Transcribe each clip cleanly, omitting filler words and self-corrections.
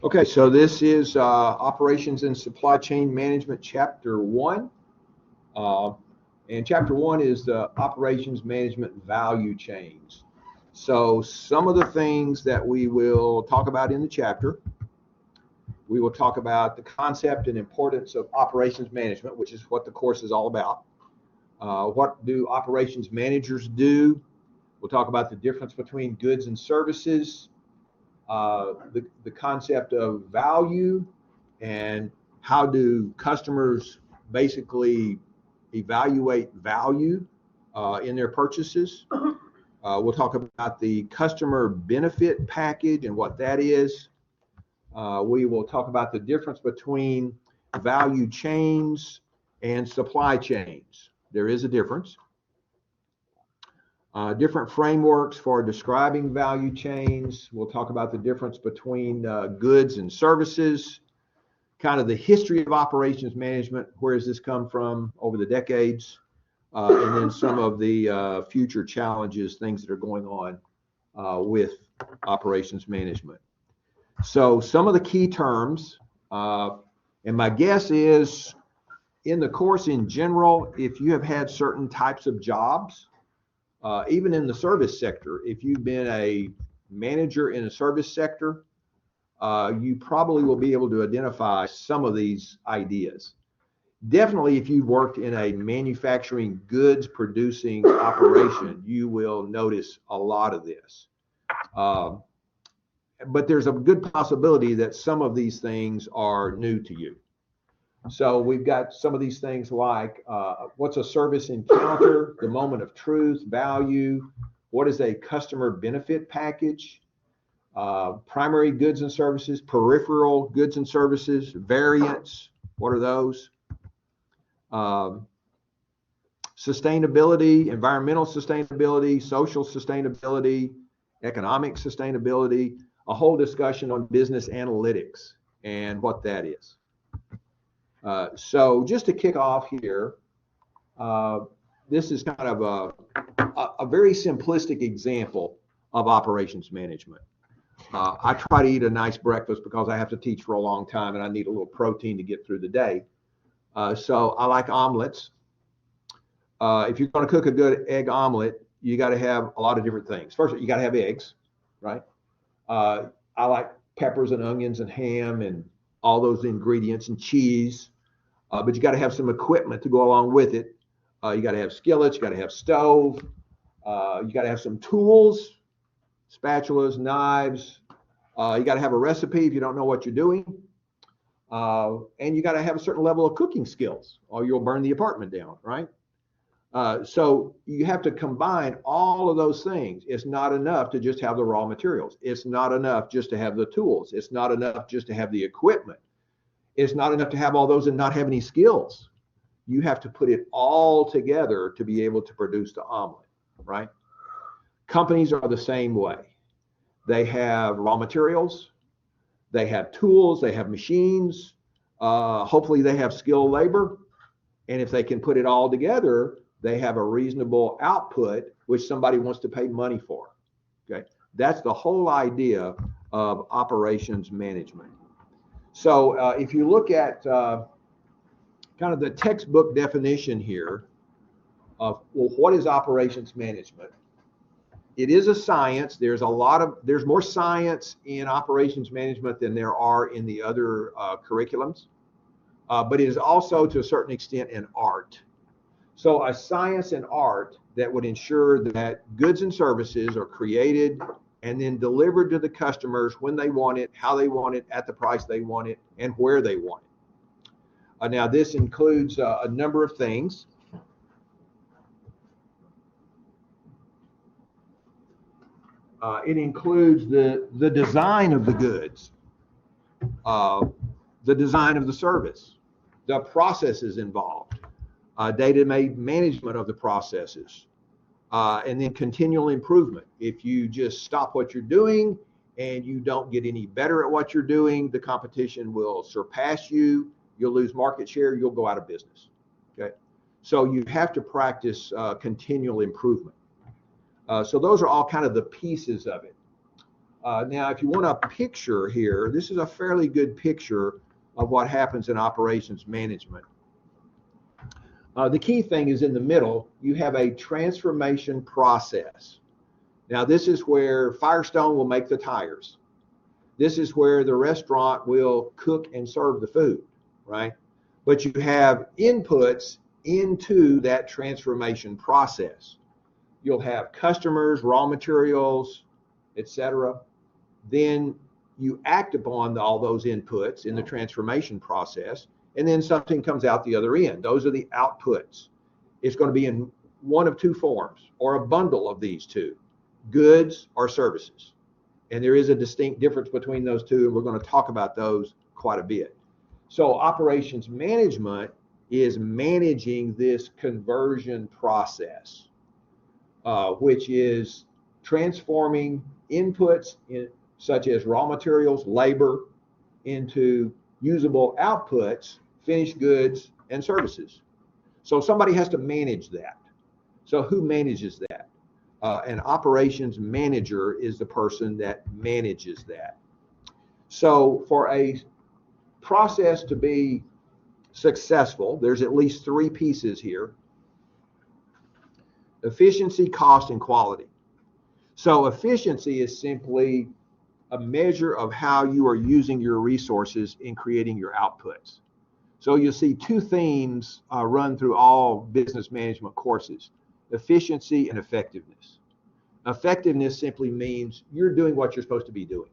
Okay, so this is Operations and Supply Chain Management, Chapter 1. Uh, and Chapter 1 is the Operations Management Value Chains. So some of the things that we will talk about in the chapter, we will talk about the concept and importance of operations management, which is what the course is all about. What do operations managers do? We'll talk about the difference between goods and services, the concept of value, and how do customers basically evaluate value in their purchases. We'll talk about the customer benefit package and what that is. We will talk about the difference between value chains and supply chains. There is a difference. Different frameworks for describing value chains. We'll talk about the difference between goods and services, kind of the history of operations management, where has this come from over the decades, and then some of the future challenges, things that are going on with operations management. So some of the key terms, and my guess is in the course in general, if you have had certain types of jobs, even in the service sector, if you've been a manager in a service sector, you probably will be able to identify some of these ideas. Definitely, if you've worked in a manufacturing goods producing operation, you will notice a lot of this. But there's a good possibility that some of these things are new to you. So we've got some of these things like what's a service encounter, the moment of truth, value, what is a customer benefit package, primary goods and services, peripheral goods and services, variants, what are those? Sustainability, environmental sustainability, social sustainability, economic sustainability, a whole discussion on business analytics and what that is. So just to kick off here, this is kind of a very simplistic example of operations management. I try to eat a nice breakfast because I have to teach for a long time and I need a little protein to get through the day. So I like omelets. If you're going to cook a good egg omelet, you got to have a lot of different things. First, you got to have eggs, right? I like peppers and onions and ham and all those ingredients and cheese. But you got to have some equipment to go along with it. You got to have skillets, you got to have stove, you got to have some tools, spatulas, knives. You got to have a recipe if you don't know what you're doing. And you got to have a certain level of cooking skills or you'll burn the apartment down, right? So you have to combine all of those things. It's not enough to just have the raw materials. It's not enough just to have the tools. It's not enough just to have the equipment. It's not enough to have all those and not have any skills. You have to put it all together to be able to produce the omelet, right? Companies are the same way. They have raw materials, they have tools, they have machines, hopefully they have skilled labor. And if they can put it all together, they have a reasonable output, which somebody wants to pay money for, okay? That's the whole idea of operations management. So if you look at kind of the textbook definition here of, well, what is operations management? It is a science. There's more science in operations management than there are in the other curriculums, but it is also to a certain extent an art. So a science and art that would ensure that goods and services are created and then delivered to the customers when they want it, how they want it, at the price they want it, and where they want it. Now, this includes a number of things. It includes the design of the goods, the design of the service, the processes involved, data management of the processes, and then continual improvement. If you just stop what you're doing and you don't get any better at what you're doing, the competition will surpass you, you'll lose market share, you'll go out of business, okay? So you have to practice continual improvement. So those are all kind of the pieces of it. Now, if you want a picture here, this is a fairly good picture of what happens in operations management. The key thing is in the middle, you have a transformation process. Now, this is where Firestone will make the tires. This is where the restaurant will cook and serve the food, right? But you have inputs into that transformation process. You'll have customers, raw materials, etc. Then you act upon all those inputs in the transformation process, and then something comes out the other end. Those are the outputs. It's going to be in one of two forms or a bundle of these two, goods or services. And there is a distinct difference between those two, and we're going to talk about those quite a bit. So operations management is managing this conversion process, which is transforming inputs such as raw materials, labor, into usable outputs, finished goods, and services. So somebody has to manage that. So who manages that? An operations manager is the person that manages that. So for a process to be successful, there's at least three pieces here: efficiency, cost, and quality. So efficiency is simply a measure of how you are using your resources in creating your outputs. So you'll see two themes run through all business management courses: efficiency and effectiveness. Effectiveness simply means you're doing what you're supposed to be doing.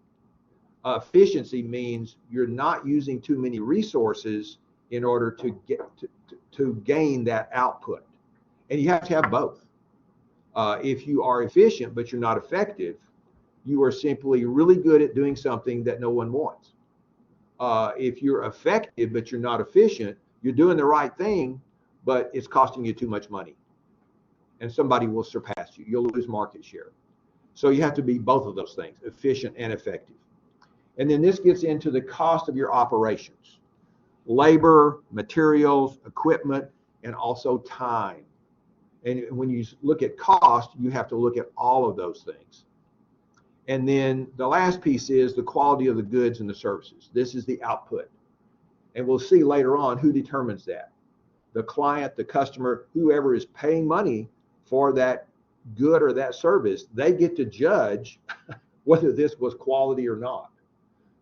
Efficiency means you're not using too many resources in order to get to gain that output. And you have to have both. If you are efficient but you're not effective, you are simply really good at doing something that no one wants. If you're effective but you're not efficient, you're doing the right thing, but it's costing you too much money, and somebody will surpass you. You'll lose market share. So you have to be both of those things, efficient and effective. And then this gets into the cost of your operations: labor, materials, equipment, and also time. And when you look at cost, you have to look at all of those things. And then the last piece is the quality of the goods and the services. This is the output. And we'll see later on who determines that. The client, the customer, whoever is paying money for that good or that service, they get to judge whether this was quality or not.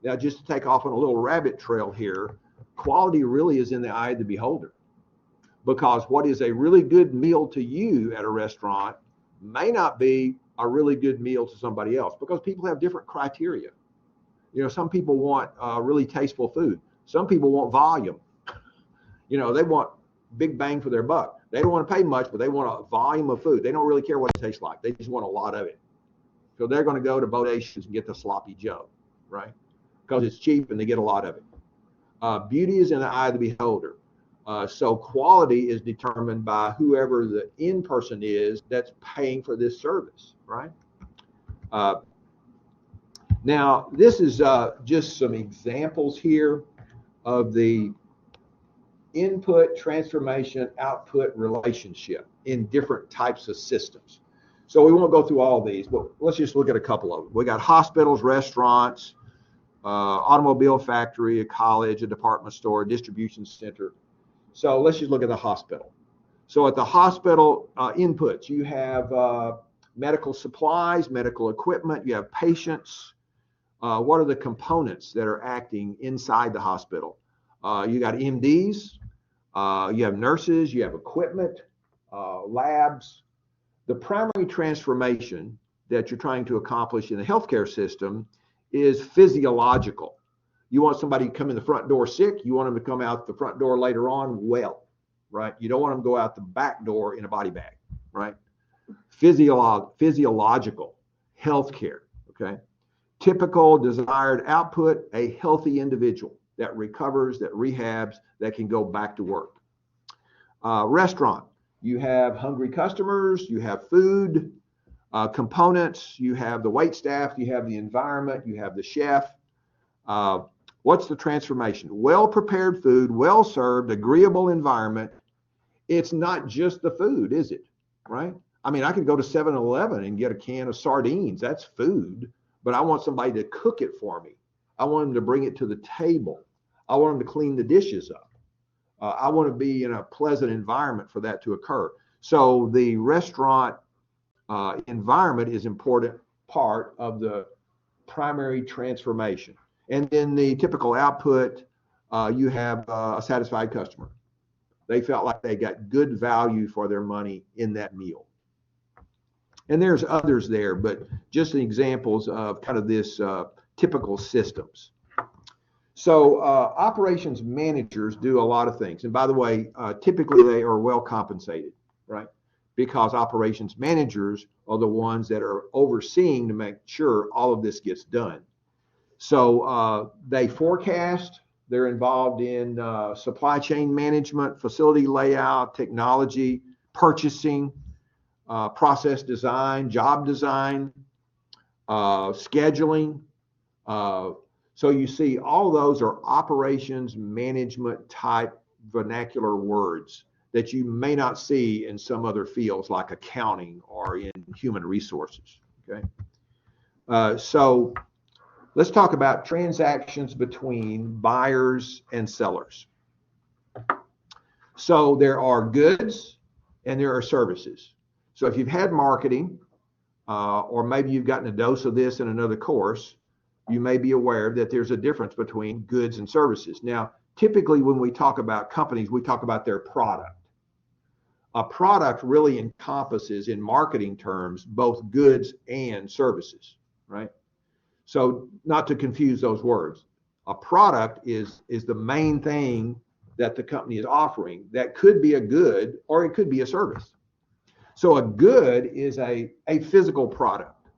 Now, just to take off on a little rabbit trail here, quality really is in the eye of the beholder. Because what is a really good meal to you at a restaurant may not be a really good meal to somebody else, because people have different criteria. You know, some people want really tasteful food. Some people want volume. You know, they want big bang for their buck. They don't want to pay much, but they want a volume of food. They don't really care what it tastes like. They just want a lot of it. So they're going to go to Bodacious and get the sloppy Joe, right? Because it's cheap and they get a lot of it. Beauty is in the eye of the beholder. So quality is determined by whoever the end person is that's paying for this service, right? Now, this is just some examples here of the input, transformation, output relationship in different types of systems. So we won't go through all of these, but let's just look at a couple of them. We got hospitals, restaurants, automobile factory, a college, a department store, a distribution center. So let's just look at the hospital. So at the hospital inputs, you have medical supplies, medical equipment, you have patients. What are the components that are acting inside the hospital? You got MDs, you have nurses, you have equipment, labs. The primary transformation that you're trying to accomplish in the healthcare system is physiological. You want somebody to come in the front door sick. You want them to come out the front door later on well, right? You don't want them to go out the back door in a body bag, right? Physiological healthcare, okay? Typical desired output: a healthy individual that recovers, that rehabs, that can go back to work. Restaurant, you have hungry customers, you have food, components, you have the wait staff, you have the environment, you have the chef. What's the transformation? Well-prepared food, well-served, agreeable environment. It's not just the food, is it? Right? I mean, I could go to 7-Eleven and get a can of sardines. That's food. but I want somebody to cook it for me. I want them to bring it to the table. I want them to clean the dishes up. I want to be in a pleasant environment for that to occur. So the restaurant environment is an important part of the primary transformation. And then the typical output, you have a satisfied customer. They felt like they got good value for their money in that meal. And there's others there, but just examples of kind of this typical systems. So operations managers do a lot of things. And by the way, typically they are well compensated, right? Because operations managers are the ones that are overseeing to make sure all of this gets done. So they forecast, they're involved in supply chain management, facility layout, technology, purchasing, process design, job design, scheduling. So you see all those are operations management type vernacular words that you may not see in some other fields like accounting or in human resources. Okay. So let's talk about transactions between buyers and sellers. So there are goods and there are services. So if you've had marketing, or maybe you've gotten a dose of this in another course, you may be aware that there's a difference between goods and services. Now, typically when we talk about companies, we talk about their product. A product really encompasses, in marketing terms, both goods and services, right? So not to confuse those words. A product is the main thing that the company is offering. That could be a good or it could be a service. So a good is a physical product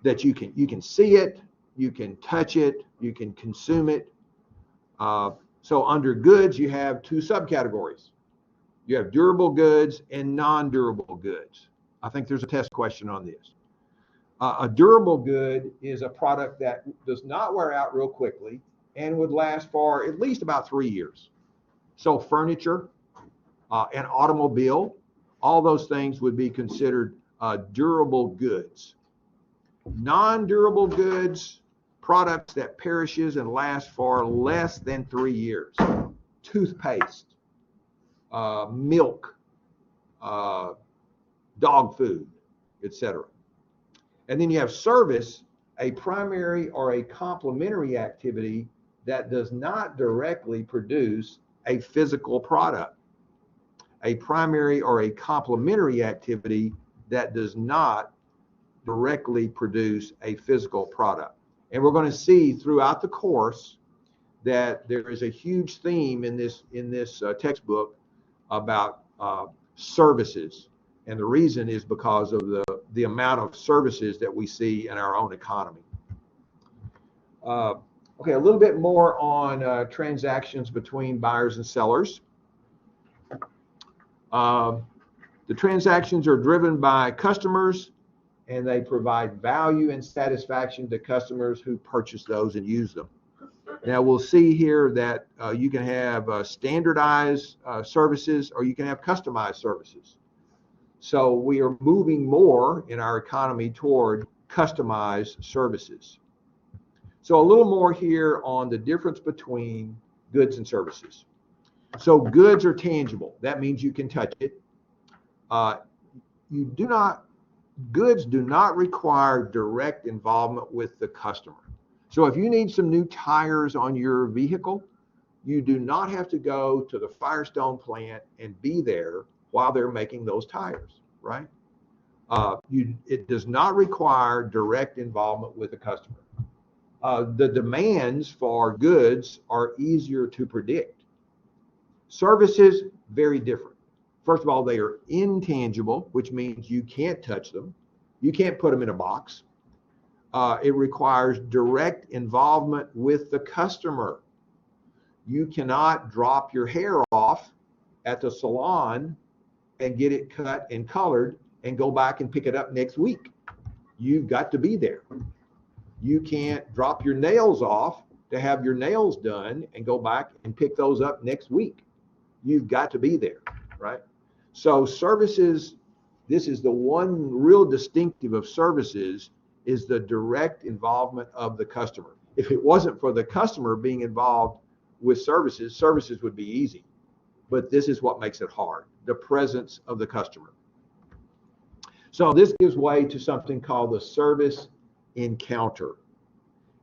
that you can see it, you can touch it, you can consume it. So under goods, you have two subcategories. You have durable goods and non-durable goods. I think there's a test question on this. A durable good is a product that does not wear out real quickly and would last for at least about 3 years. So furniture, an automobile, all those things would be considered durable goods. Non-durable goods, products that perishes and last for less than 3 years. Toothpaste, milk, dog food, etc. And then you have service, a primary or a complementary activity that does not directly produce a physical product. A primary or a complementary activity that does not directly produce a physical product. And we're going to see throughout the course that there is a huge theme in this textbook about services. And the reason is because of the amount of services that we see in our own economy. Okay, a little bit more on transactions between buyers and sellers. The transactions are driven by customers, and they provide value and satisfaction to customers who purchase those and use them. Now we'll see here that you can have standardized services, or you can have customized services. So we are moving more in our economy toward customized services. So a little more here on the difference between goods and services. So goods are tangible. That means you can touch it. Goods do not require direct involvement with the customer. So if you need some new tires on your vehicle, you do not have to go to the Firestone plant and be there while they're making those tires, right? It does not require direct involvement with the customer. The demands for goods are easier to predict. Services, very different. First of all, they are intangible, which means you can't touch them. You can't put them in a box. It requires direct involvement with the customer. You cannot drop your hair off at the salon and get it cut and colored and go back and pick it up next week. You've got to be there. You can't drop your nails off to have your nails done and go back and pick those up next week. You've got to be there, right? So services, this is the one real distinctive of services, is the direct involvement of the customer. If it wasn't for the customer being involved with services, services would be easy. But this is what makes it hard, the presence of the customer. So this gives way to something called the service encounter.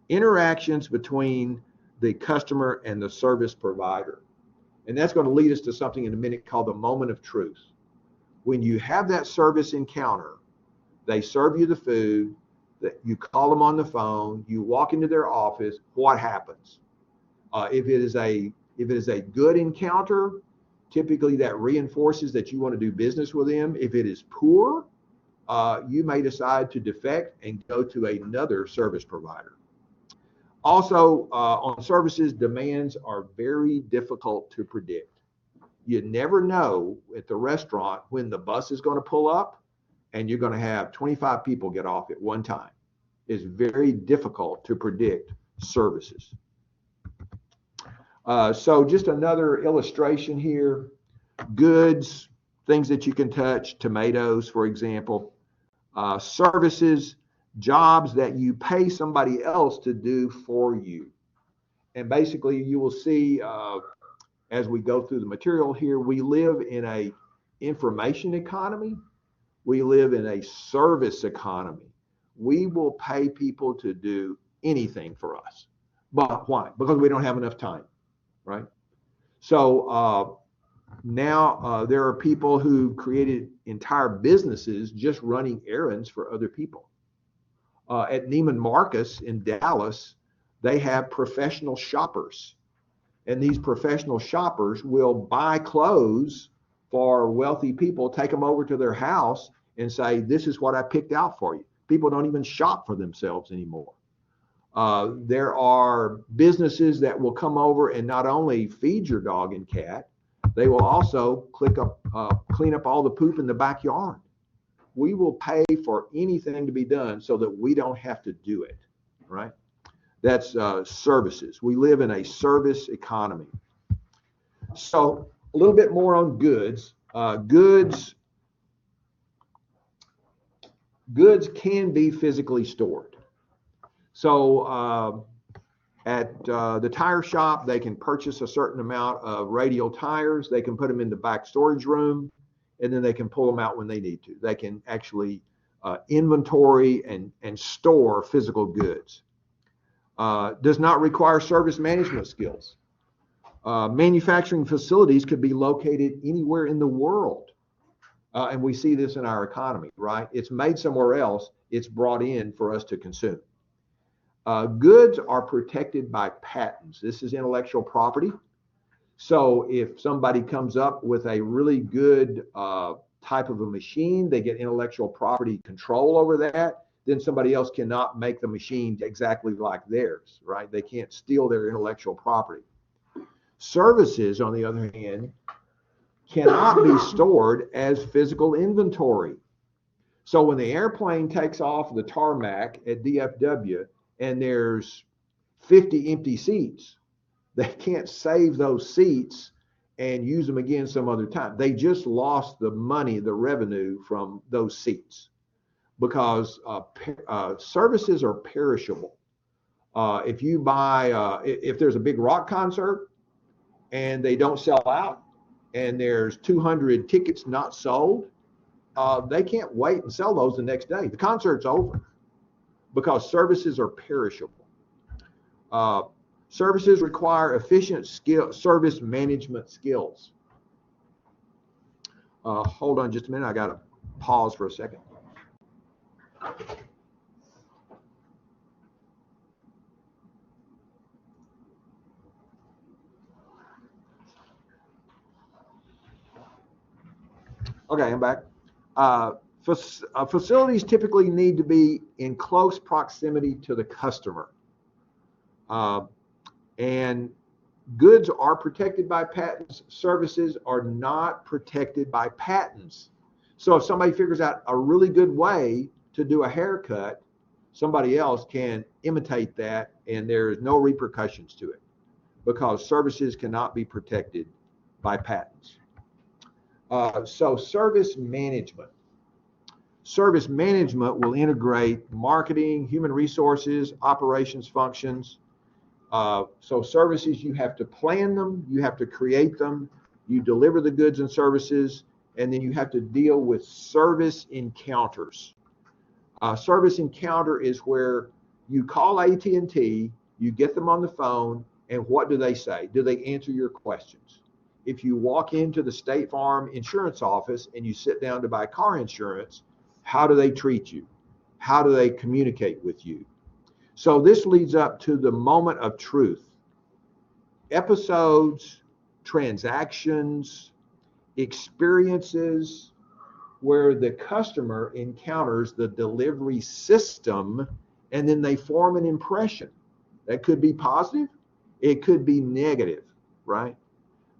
Interactions between the customer and the service provider. And that's going to lead us to something in a minute called the moment of truth. When you have that service encounter, they serve you the food, that you call them on the phone, you walk into their office, what happens? If it is a good encounter, typically that reinforces that you want to do business with them. If it is poor, you may decide to defect and go to another service provider. Also, on services, demands are very difficult to predict. You never know at the restaurant when the bus is going to pull up and you're going to have 25 people get off at one time. It's very difficult to predict services. So just another illustration here. Goods, things that you can touch, tomatoes, for example. Services, jobs that you pay somebody else to do for you. And basically you will see as we go through the material here, we live in a information economy. We live in a service economy. We will pay people to do anything for us. But why? Because we don't have enough time, right? So now there are people who created entire businesses just running errands for other people. At Neiman Marcus in Dallas, they have professional shoppers. And these professional shoppers will buy clothes for wealthy people, take them over to their house and say, this is what I picked out for you. People don't even shop for themselves anymore. There are businesses that will come over and not only feed your dog and cat, they will also clean up all the poop in the backyard. We will pay for anything to be done so that we don't have to do it, right? That's services. We live in a service economy. So a little bit more on goods. Goods can be physically stored. So at the tire shop, they can purchase a certain amount of radial tires. They can put them in the back storage room, and then they can pull them out when they need to. They can actually inventory and store physical goods. Does not require service management skills. Manufacturing facilities could be located anywhere in the world. And we see this in our economy, right? It's made somewhere else. It's brought in for us to consume. Goods are protected by patents. This is intellectual property. So if somebody comes up with a really good type of a machine, they get intellectual property control over that, then somebody else cannot make the machine exactly like theirs, right? They can't steal their intellectual property. Services, on the other hand, cannot be stored as physical inventory. So when the airplane takes off the tarmac at DFW and there's 50 empty seats, they can't save those seats and use them again some other time. They just lost the money, the revenue from those seats, because services are perishable. If you buy, if there's a big rock concert and they don't sell out and there's 200 tickets not sold, they can't wait and sell those the next day. The concert's over because services are perishable. Services require efficient service management skills. Hold on just a minute. I got to pause for a second. Okay, I'm back. Facilities typically need to be in close proximity to the customer. And goods are protected by patents. Services are not protected by patents. So if somebody figures out a really good way to do a haircut, somebody else can imitate that and there is no repercussions to it because services cannot be protected by patents. So service management. Service management will integrate marketing, human resources, operations functions. So services, you have to plan them, you have to create them, you deliver the goods and services, and then you have to deal with service encounters. Service encounter is where you call AT&T, you get them on the phone, and what do they say? Do they answer your questions? If you walk into the State Farm insurance office and you sit down to buy car insurance, how do they treat you? How do they communicate with you? So this leads up to the moment of truth. Episodes, transactions, experiences where the customer encounters the delivery system and then they form an impression. That could be positive, it could be negative, right?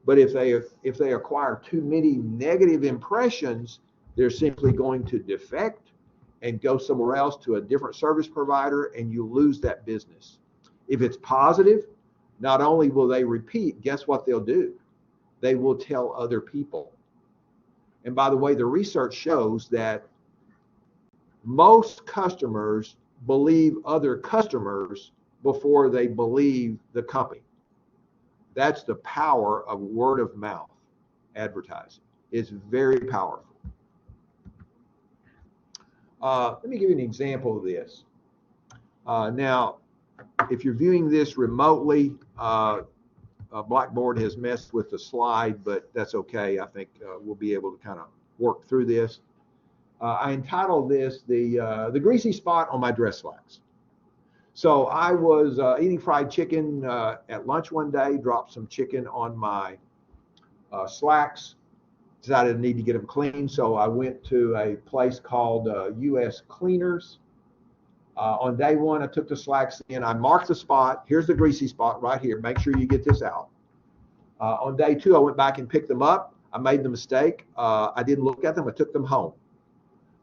But if they acquire too many negative impressions, they're simply going to defect and go somewhere else to a different service provider, and you lose that business. If it's positive, not only will they repeat, guess what they'll do? They will tell other people. And by the way, the research shows that most customers believe other customers before they believe the company. That's the power of word of mouth advertising. It's very powerful. Let me give you an example of this. Now, if you're viewing this remotely, Blackboard has messed with the slide, but that's okay. I think we'll be able to kind of work through this. I entitled this the greasy spot on my dress slacks. So I was eating fried chicken at lunch one day, dropped some chicken on my slacks, decided I need to get them clean. So I went to a place called U.S. Cleaners. On day one, I took the slacks in. I marked the spot. Here's the greasy spot right here. Make sure you get this out. On day two, I went back and picked them up. I made the mistake. I didn't look at them. I took them home.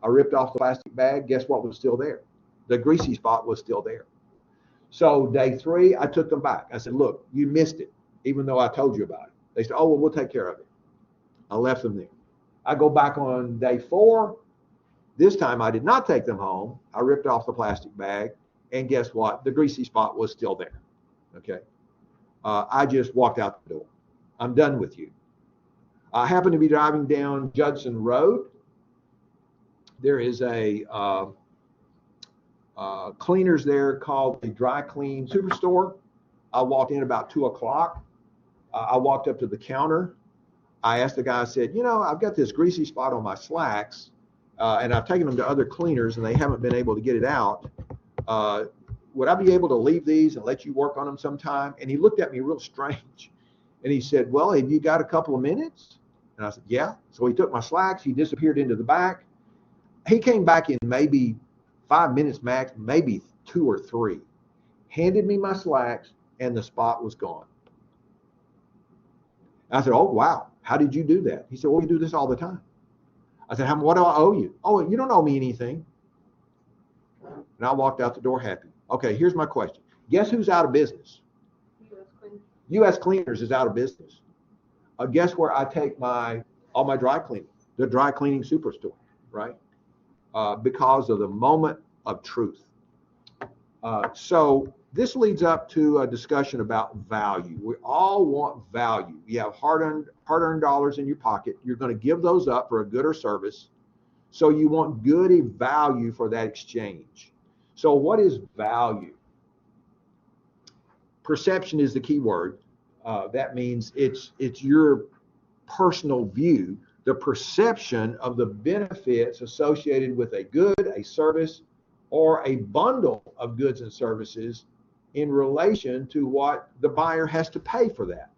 I ripped off the plastic bag. Guess what was still there? The greasy spot was still there. So day three, I took them back. I said, look, you missed it, even though I told you about it. They said, oh, well, we'll take care of it. I left them there. I go back on day four. This time I did not take them home. I ripped off the plastic bag, and guess what? The greasy spot was still there. Okay. I just walked out the door. I'm done with you. I happened to be driving down Judson Road. There is a cleaners there called the Dry Clean Superstore. I walked in about 2 o'clock. I walked up to the counter. I asked the guy, I said, you know, I've got this greasy spot on my slacks, and I've taken them to other cleaners and they haven't been able to get it out. Would I be able to leave these and let you work on them sometime? And he looked at me real strange. And he said, well, have you got a couple of minutes? And I said, yeah. So he took my slacks. He disappeared into the back. He came back in maybe 5 minutes max, maybe 2 or 3, handed me my slacks, and the spot was gone. I said, oh, wow. How did you do that? He said, well, we do this all the time. I said, what do I owe you? Oh, you don't owe me anything. And I walked out the door happy. Okay, here's my question. Guess who's out of business? U.S. Cleaners is out of business. Guess where I take all my dry cleaning? The Dry Cleaning Superstore, right? Because of the moment of truth. So this leads up to a discussion about value. We all want value. You have hard-earned dollars in your pocket. You're going to give those up for a good or service. So you want good value for that exchange. So what is value? Perception is the key word. That means it's your personal view, the perception of the benefits associated with a good, a service, or a bundle of goods and services in relation to what the buyer has to pay for that.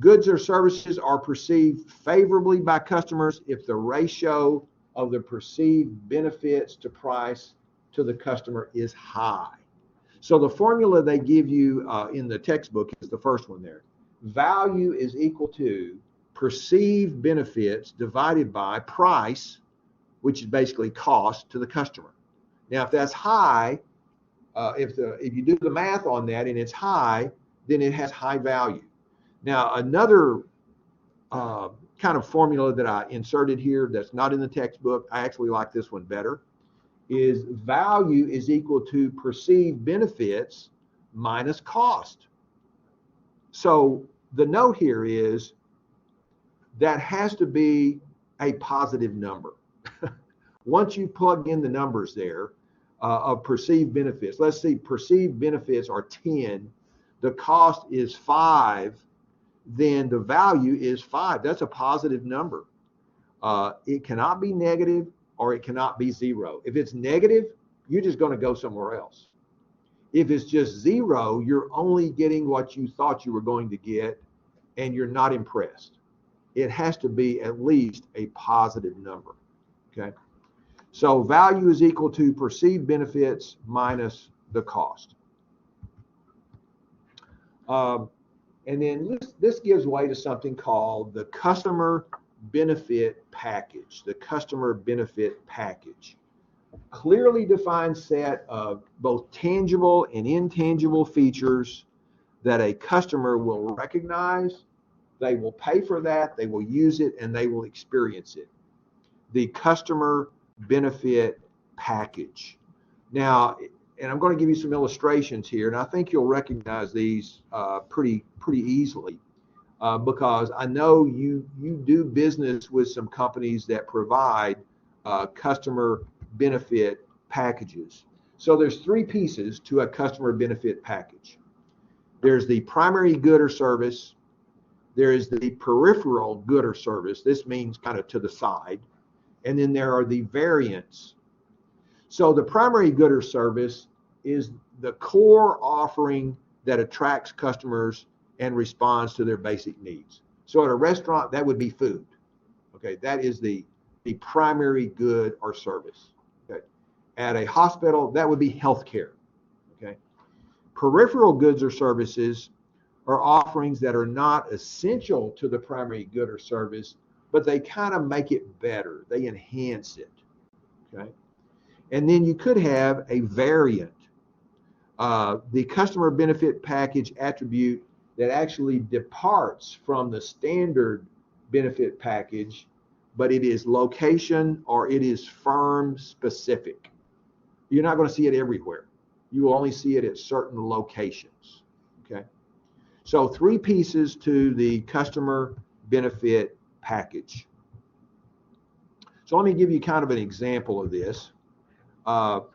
Goods or services are perceived favorably by customers if the ratio of the perceived benefits to price to the customer is high. So the formula they give you in the textbook is the first one there. Value is equal to perceived benefits divided by price, which is basically cost to the customer. Now, if that's high, if you do the math on that and it's high, then it has high value. Now, another kind kind of formula that I inserted here that's not in the textbook, I actually like this one better, is value is equal to perceived benefits minus cost. So the note here is that has to be a positive number. Once you plug in the numbers there of perceived benefits, let's see, perceived benefits are 10, the cost is 5, then the value is 5. That's a positive number. It cannot be negative or it cannot be 0. If it's negative, you're just going to go somewhere else. If it's just 0, you're only getting what you thought you were going to get and you're not impressed. It has to be at least a positive number. Okay. So value is equal to perceived benefits minus the cost. And then this gives way to something called the customer benefit package. The customer benefit package. Clearly defined set of both tangible and intangible features that a customer will recognize. They will pay for that, they will use it, and they will experience it. The customer benefit package. Now, and I'm going to give you some illustrations here, and I think you'll recognize these pretty easily because I know you do business with some companies that provide customer benefit packages. So there's 3 pieces to a customer benefit package. There's the primary good or service. There is the peripheral good or service. This means kind of to the side. And then there are the variants. So the primary good or service is the core offering that attracts customers and responds to their basic needs. So at a restaurant, that would be food. Okay, that is the primary good or service. Okay. At a hospital, that would be healthcare. Okay. Peripheral goods or services are offerings that are not essential to the primary good or service, but they kind of make it better. They enhance it. Okay. And then you could have a variant. The customer benefit package attribute that actually departs from the standard benefit package, but it is location or it is firm specific. You're not going to see it everywhere. You will only see it at certain locations. Okay. So 3 pieces to the customer benefit package. So let me give you kind of an example of this.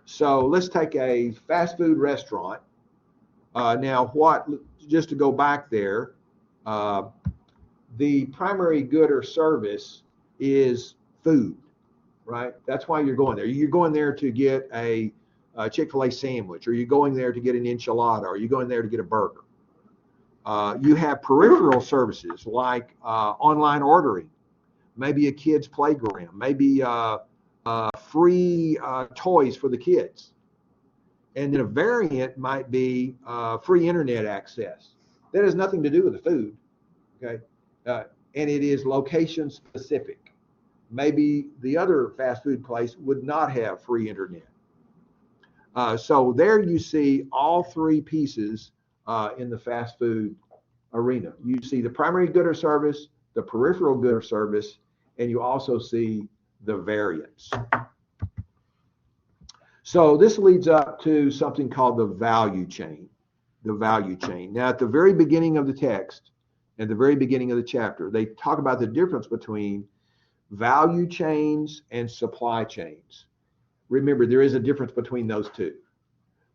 So let's take a fast food restaurant. Now just to go back there, the primary good or service is food, right? That's why you're going there. You're going there to get a Chick-fil-A sandwich, or you're going there to get an enchilada, or you're going there to get a burger. You have peripheral services like online ordering, maybe a kid's playground, maybe free toys for the kids. And then a variant might be free internet access. That has nothing to do with the food, okay? And it is location specific. Maybe the other fast food place would not have free internet. So there you see all 3 pieces in the fast food arena. You see the primary good or service, the peripheral good or service, and you also see the variants. So this leads up to something called the value chain. The value chain. Now, at the very beginning of the text, at the very beginning of the chapter, they talk about the difference between value chains and supply chains. Remember, there is a difference between those 2.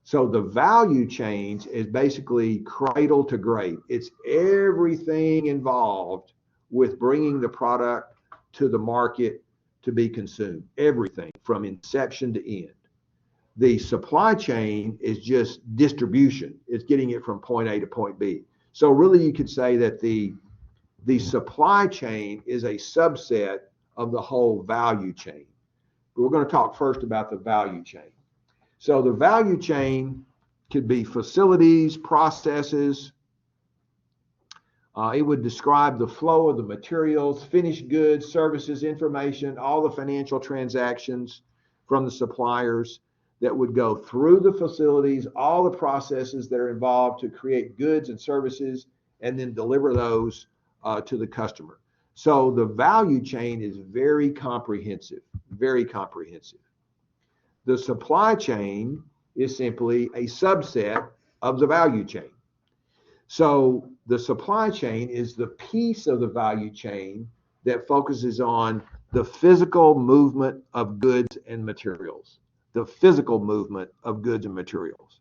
So the value chains is basically cradle to grave. It's everything involved with bringing the product to the market to be consumed. Everything from inception to end. The supply chain is just distribution. It's getting it from point A to point B. So really you could say that the supply chain is a subset of the whole value chain. But we're going to talk first about the value chain. So the value chain could be facilities, processes. It would describe the flow of the materials, finished goods, services, information, all the financial transactions from the suppliers that would go through the facilities, all the processes that are involved to create goods and services, and then deliver those to the customer. So the value chain is very comprehensive, very comprehensive. The supply chain is simply a subset of the value chain. So the supply chain is the piece of the value chain that focuses on the physical movement of goods and materials, the physical movement of goods and materials.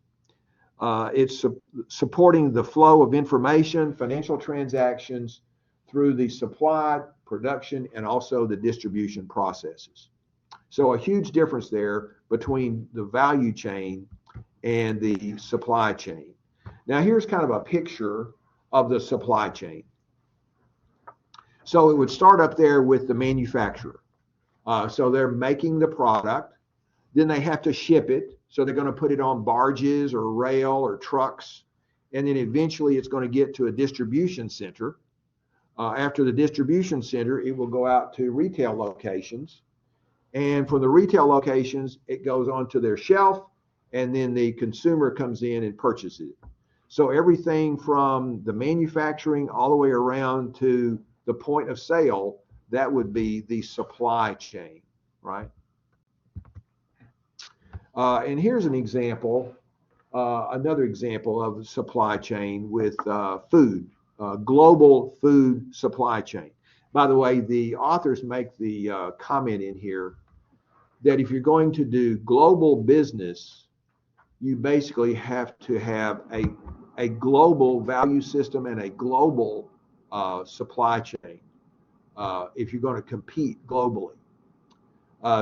It's supporting the flow of information, financial transactions through the supply, production, and also the distribution processes. So a huge difference there between the value chain and the supply chain. Now here's kind of a picture of the supply chain. So it would start up there with the manufacturer. So they're making the product, then they have to ship it. So they're going to put it on barges or rail or trucks, and then eventually it's going to get to a distribution center. After the distribution center, it will go out to retail locations. And from the retail locations, it goes onto their shelf, and then the consumer comes in and purchases it. So everything from the manufacturing all the way around to the point of sale, that would be the supply chain, right? And here's an example, another example of the supply chain with food, global food supply chain. By the way, the authors make the comment in here that if you're going to do global business, you basically have to have a global value system and a global supply chain if you're going to compete globally.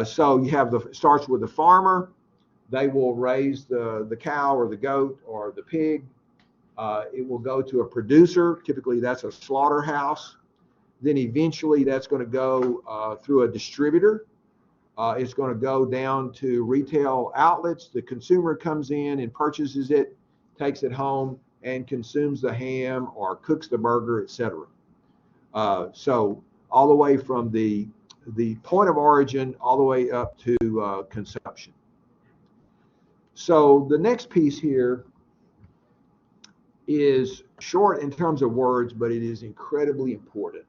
So you have starts with the farmer. They will raise the cow or the goat or the pig. It will go to a producer. Typically, that's a slaughterhouse. Then eventually, that's going to go through a distributor. It's going to go down to retail outlets. The consumer comes in and purchases it, takes it home, and consumes the ham or cooks the burger, etc. So all the way from the point of origin all the way up to consumption. So the next piece here is short in terms of words, but it is incredibly important.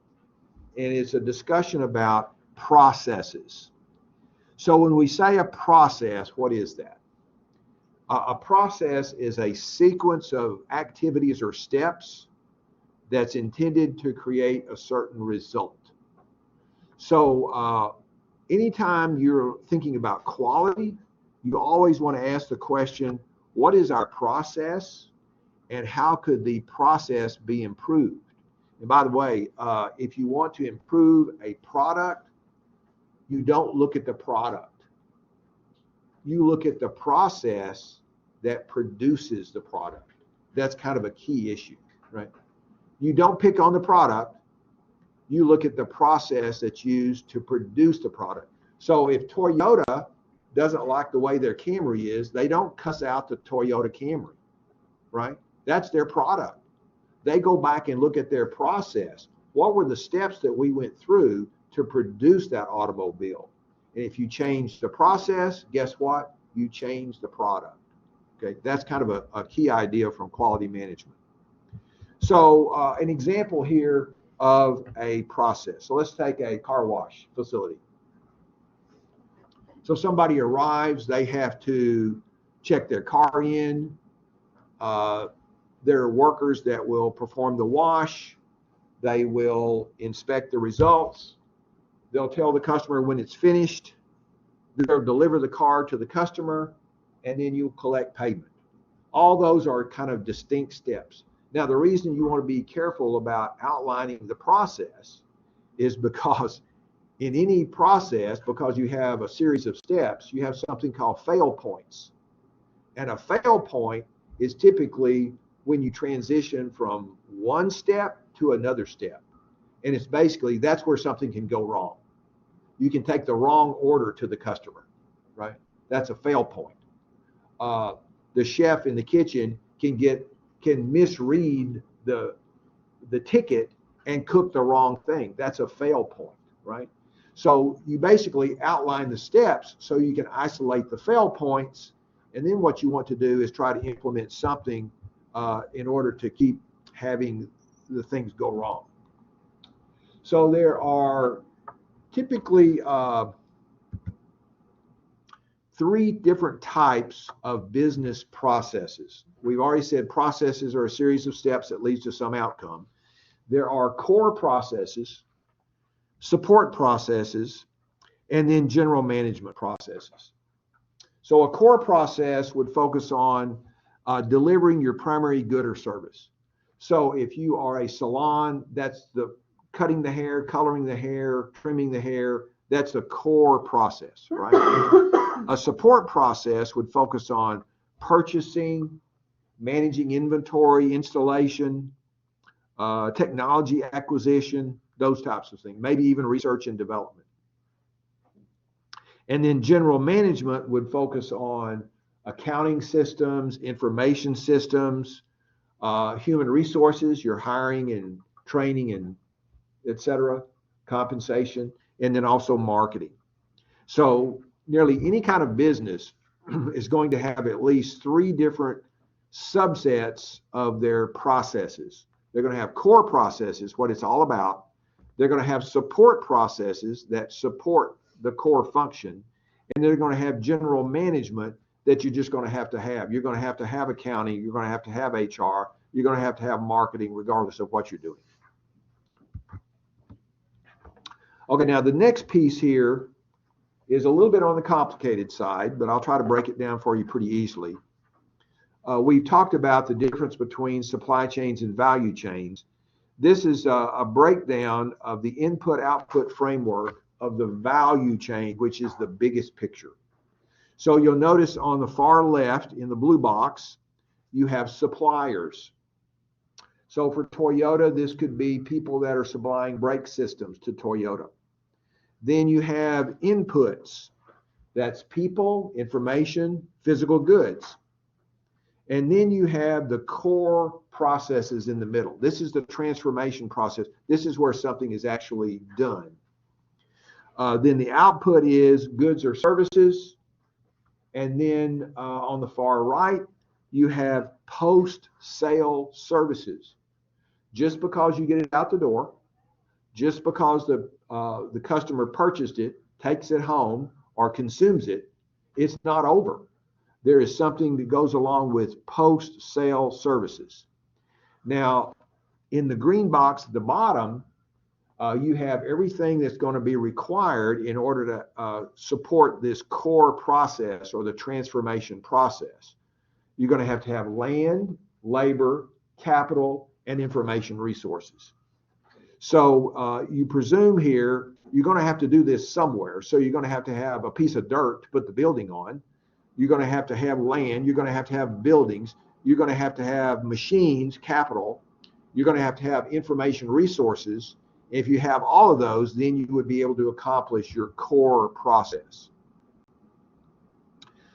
And it's a discussion about processes. So when we say a process, what is that? A process is a sequence of activities or steps that's intended to create a certain result. So anytime you're thinking about quality, you always want to ask the question, what is our process and how could the process be improved? And by the way, if you want to improve a product, you don't look at the product. You look at the process that produces the product. That's kind of a key issue, right? You don't pick on the product. You look at the process that's used to produce the product. So if Toyota doesn't like the way their Camry is, they don't cuss out the Toyota Camry, right? That's their product. They go back and look at their process. What were the steps that we went through to produce that automobile? And if you change the process, guess what? You change the product. Okay, that's kind of a key idea from quality management. So an example here of a process. So let's take a car wash facility. So somebody arrives, they have to check their car in. There are workers that will perform the wash. They will inspect the results. They'll tell the customer when it's finished. They'll deliver the car to the customer, and then you collect payment. All those are kind of distinct steps. Now, the reason you want to be careful about outlining the process is because in any process, because you have a series of steps, you have something called fail points. And a fail point is typically when you transition from one step to another step. And it's basically, that's where something can go wrong. You can take the wrong order to the customer, right? That's a fail point. The chef in the kitchen can misread the ticket and cook the wrong thing. That's a fail point, right? So you basically outline the steps so you can isolate the fail points. And then what you want to do is try to implement something in order to keep having the things go wrong. So there are typically three different types of business processes. We've already said processes are a series of steps that leads to some outcome. There are core processes, support processes, and then general management processes. So a core process would focus on delivering your primary good or service. So if you are a salon, that's the cutting the hair, coloring the hair, trimming the hair. That's a core process, right? A support process would focus on purchasing, managing inventory, installation, technology acquisition, those types of things, maybe even research and development. And then general management would focus on accounting systems, information systems, human resources, your hiring and training and et cetera, compensation, and then also marketing. So nearly any kind of business is going to have at least three different subsets of their processes. They're going to have core processes, what it's all about. They're going to have support processes that support the core function. And they're going to have general management that you're just going to have to have. You're going to have accounting. You're going to have HR. You're going to have marketing regardless of what you're doing. Okay, now the next piece here is a little bit on the complicated side, but I'll try to break it down for you pretty easily. We've talked about the difference between supply chains and value chains. This is a breakdown of the input-output framework of the value chain, which is the biggest picture. So you'll notice on the far left in the blue box, you have suppliers. So for Toyota, this could be people that are supplying brake systems to Toyota. Then you have inputs. That's people, information, physical goods. And then you have the core processes in the middle. This is the transformation process. This is where something is actually done. Then the output is goods or services. And then on the far right, you have post-sale services. Just because you get it out the door, just because the customer purchased it, takes it home, or consumes it, it's not over. There is something that goes along with post-sale services. Now, in the green box at the bottom, you have everything that's going to be required in order to support this core process or the transformation process. You're going to have land, labor, capital, and information resources. So you presume here you're going to have to do this somewhere. So you're going to have a piece of dirt to put the building on. You're going to have land. You're going to have buildings. You're going to have machines, capital. You're going to have information resources. If you have all of those, then you would be able to accomplish your core process.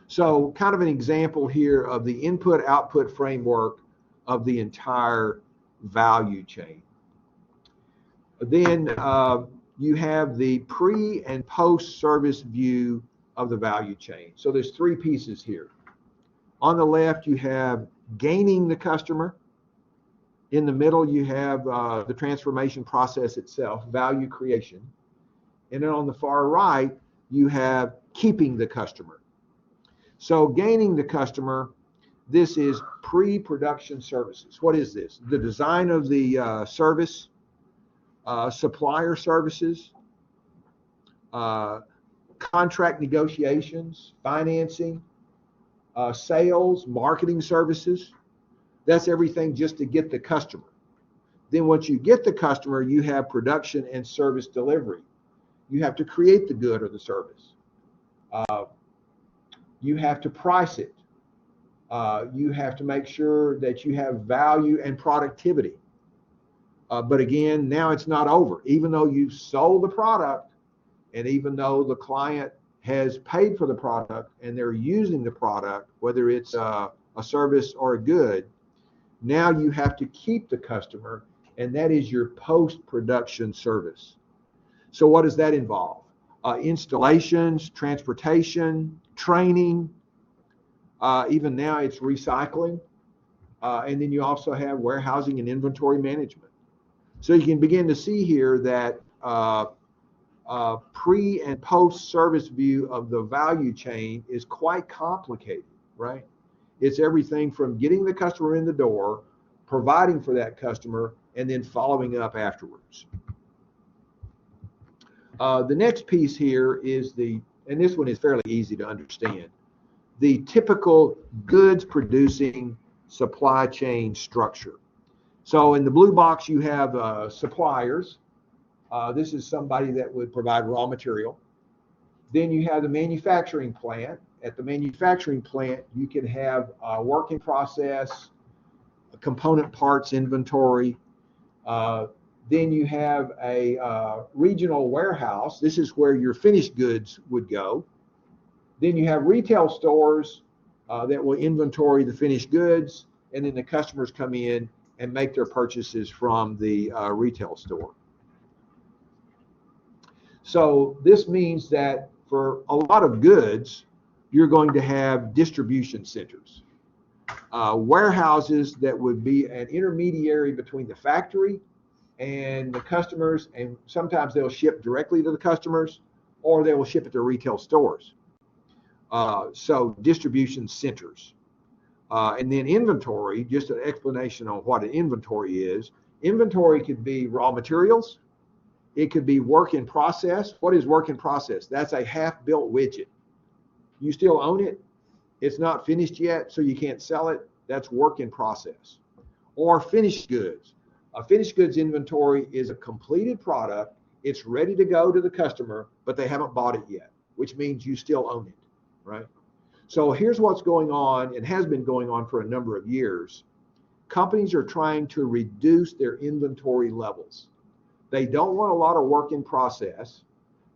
So kind of an example here of the input-output framework of the entire value chain. Then you have the pre and post-service view of the value chain. So there's three pieces here. On the left, you have gaining the customer. In the middle, you have the transformation process itself, value creation. And then on the far right, you have keeping the customer. So gaining the customer, this is pre-production services. What is this? The design of the service, supplier services, contract negotiations, financing, sales, marketing services. That's everything just to get the customer. Then once you get the customer, you have production and service delivery. You have to create the good or the service. You have to price it. You have to make sure that you have value and productivity. But again, now it's not over. Even though you've sold the product, and even though the client has paid for the product and they're using the product, whether it's a service or a good, now you have to keep the customer, and that is your post-production service. So what does that involve? Installations, transportation, training, even now it's recycling, and then you also have warehousing and inventory management. So you can begin to see here that pre and post service view of the value chain is quite complicated, right? It's everything from getting the customer in the door, providing for that customer, and then following up afterwards. The next piece here is and this one is fairly easy to understand, the typical goods producing supply chain structure. So in the blue box, you have suppliers. This is somebody that would provide raw material. Then you have the manufacturing plant. At the manufacturing plant, you can have a work in process, component parts inventory. Then you have a regional warehouse. This is where your finished goods would go. Then you have retail stores that will inventory the finished goods, and then the customers come in and make their purchases from the retail store. So this means that for a lot of goods, you're going to have distribution centers, warehouses that would be an intermediary between the factory and the customers, and sometimes they'll ship directly to the customers, or they will ship it to retail stores. So distribution centers. And then inventory, just an explanation on what an inventory is. Inventory could be raw materials. It could be work in process. What is work in process? That's a half-built widget. You still own it. It's not finished yet, so you can't sell it. That's work in process. Or finished goods. A finished goods inventory is a completed product. It's ready to go to the customer, but they haven't bought it yet, which means you still own it, right? So here's what's going on, and has been going on for a number of years. Companies are trying to reduce their inventory levels. They don't want a lot of work in process.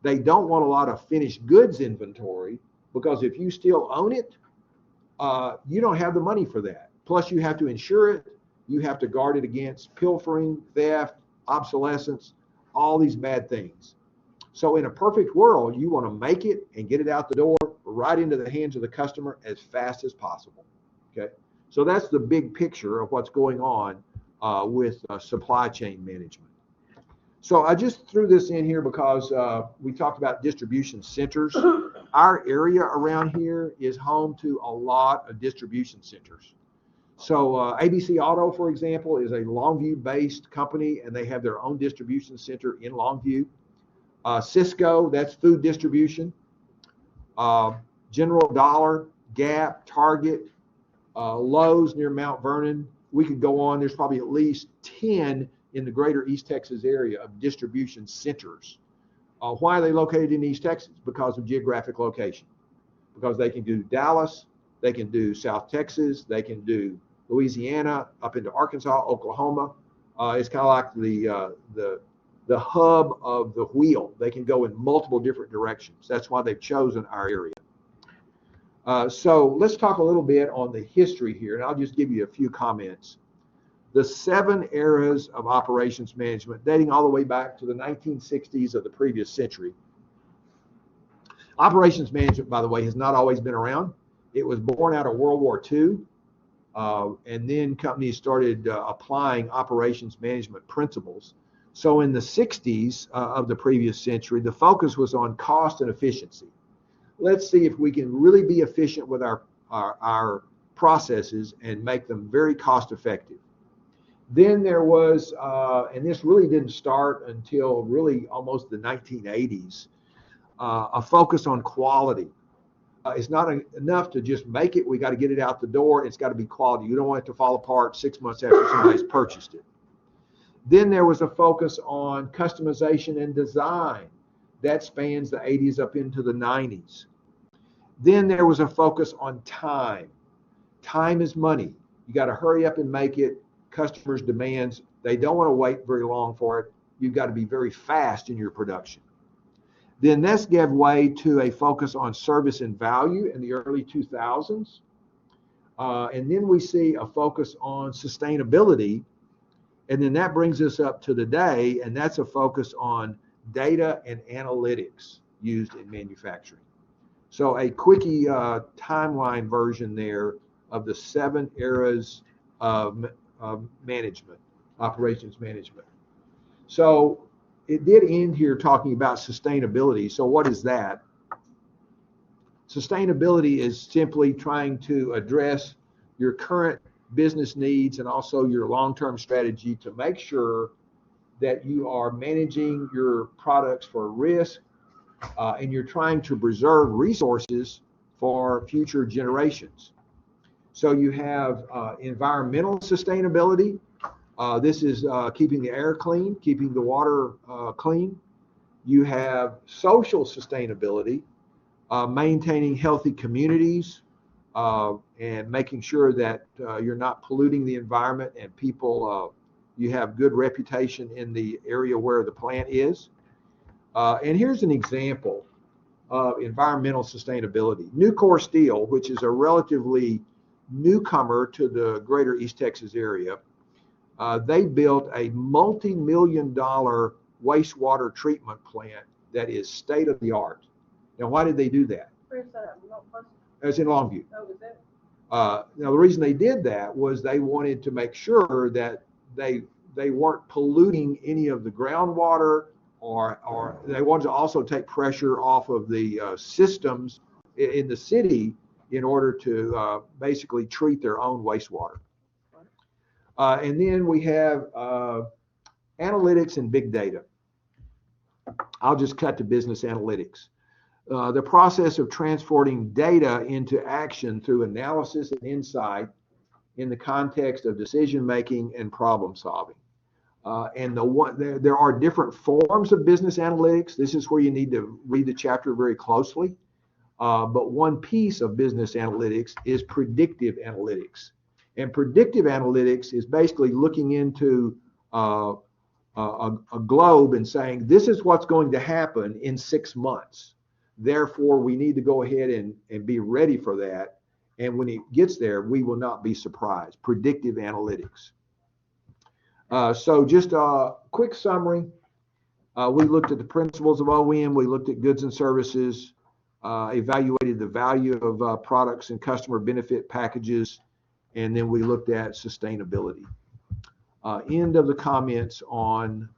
They don't want a lot of finished goods inventory, because if you still own it, you don't have the money for that. Plus you have to insure it. You have to guard it against pilfering, theft, obsolescence, all these bad things. So in a perfect world, you want to make it and get it out the door right into the hands of the customer as fast as possible. Okay, so that's the big picture of what's going on with supply chain management. So I just threw this in here because we talked about distribution centers. Our area around here is home to a lot of distribution centers. So ABC Auto, for example, is a Longview-based company, and they have their own distribution center in Longview. Cisco, that's food distribution. General Dollar, Gap, Target, Lowe's near Mount Vernon. We could go on. There's probably at least 10 in the greater East Texas area of distribution centers. Why are they located in East Texas? Because of geographic location. Because they can do Dallas, they can do South Texas, they can do Louisiana, up into Arkansas, Oklahoma. It's kind of like the hub of the wheel. They can go in multiple different directions. That's why they've chosen our area. So let's talk a little bit on the history here, and I'll just give you a few comments. The 7 eras of operations management, dating all the way back to the 1960s of the previous century. Operations management, by the way, has not always been around. It was born out of World War II, and then companies started applying operations management principles. So in the 60s of the previous century, the focus was on cost and efficiency. Let's see if we can really be efficient with our processes and make them very cost effective. Then there was, and this really didn't start until really almost the 1980s, a focus on quality. It's not enough to just make it. We got to get it out the door. It's got to be quality. You don't want it to fall apart 6 months after somebody's purchased it. Then there was a focus on customization and design. That spans the 80s up into the 90s. Then there was a focus on time. Time is money. You got to hurry up and make it. Customers' demands, they don't want to wait very long for it. You've got to be very fast in your production. Then this gave way to a focus on service and value in the early 2000s. And then we see a focus on sustainability. And then that brings us up to today, and that's a focus on data and analytics used in manufacturing. So a quickie timeline version there of the 7 eras of management, operations management. So it did end here talking about sustainability. So what is that? Sustainability is simply trying to address your current business needs and also your long-term strategy to make sure that you are managing your products for risk and you're trying to preserve resources for future generations. So you have environmental sustainability. This is keeping the air clean, keeping the water clean. You have social sustainability, maintaining healthy communities, and making sure that you're not polluting the environment and people, you have good reputation in the area where the plant is. And here's an example of environmental sustainability. Nucor Steel, which is a relatively newcomer to the greater East Texas area, they built a multi-million-dollar wastewater treatment plant that is state-of-the-art. Now, why did they do that? Where's that? It's in Longview. Oh, is it? Now, the reason they did that was they wanted to make sure that they weren't polluting any of the groundwater, or they wanted to also take pressure off of the systems in the city in order to basically treat their own wastewater. And then we have analytics and big data. I'll just cut to business analytics. The process of transporting data into action through analysis and insight in the context of decision making and problem solving. And there are different forms of business analytics. This is where you need to read the chapter very closely. But one piece of business analytics is predictive analytics. And predictive analytics is basically looking into a globe and saying, this is what's going to happen in 6 months. Therefore, we need to go ahead and be ready for that. And when it gets there, we will not be surprised. Predictive analytics. So just a quick summary. We looked at the principles of OEM. We looked at goods and services, evaluated the value of products and customer benefit packages, and then we looked at sustainability. End of the comments on